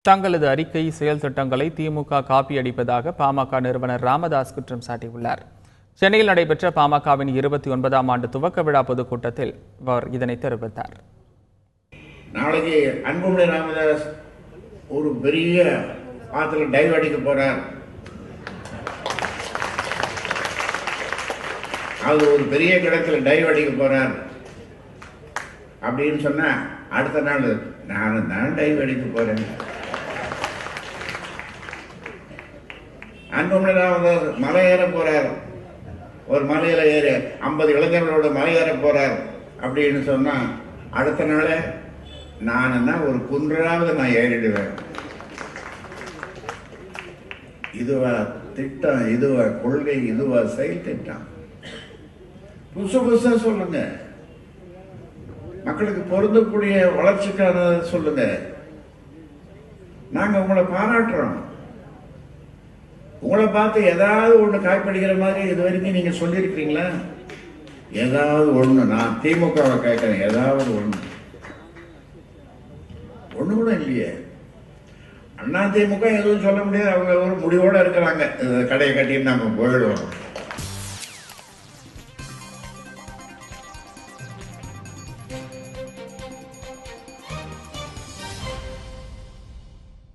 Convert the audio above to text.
தங்களது அறிக்கை செயல் திட்டங்களை திமுக காப்பியடிப்பதாக பாமக நிறுவனர் ராமதாஸ் குற்றம் சாட்டியுள்ளார். சென்னையில் நடைபெற்ற பாமகவின் 29ஆம் ஆண்டு துவக்க விழா பொதுக்கூட்டத்தில் அவர் இதனை தெரிவித்தார். நாளைக்கு அன்புமணி ராமதாஸ் ஒரு பெரிய ஆத்துல டைவ் அடிக்க போறார், அது ஒரு பெரிய கிடத்துல டைவ் அடிக்க போறார் அப்படின்னு சொன்னா அடுத்த நாள் நானும் தான் டைவ் அடிக்க போறேன். அன்புமணி ராமதாஸ் மலை ஏற போறார், ஒரு மலையில ஏறி 50 இளைஞர்களோட மலை ஏற போறார் அப்படின்னு சொன்னா அடுத்த நாளே நானும் தான் ஒரு குன்றாவது நான் ஏறிடுவேன். இதுவா திட்டம், இதுவா கொள்கை, இதுவா செயல் திட்டம்? புதுசு புதுசா சொல்லுங்க, மக்களுக்கு பொருந்தக்கூடிய வளர்ச்சிக்கான சொல்லுங்க. நாங்க உங்களை பாராட்டுறோம். உங்களை பார்த்து ஏதாவது ஒண்ணு காய்ப்படிக்கிற மாதிரி இது வரைக்கும் நீங்க சொல்லியிருக்கிறீங்களா? ஏதாவது ஒண்ணு நான் திமுகவை கேட்கிறேன், ஏதாவது ஒண்ணு கூட இல்லையே. அண்ணா திமுக எதுவும் சொல்ல முடியாது, அவங்க ஒரு முடிவோட இருக்கிறாங்க, கடையை கட்டின்னு நாம போயிடுவோம்.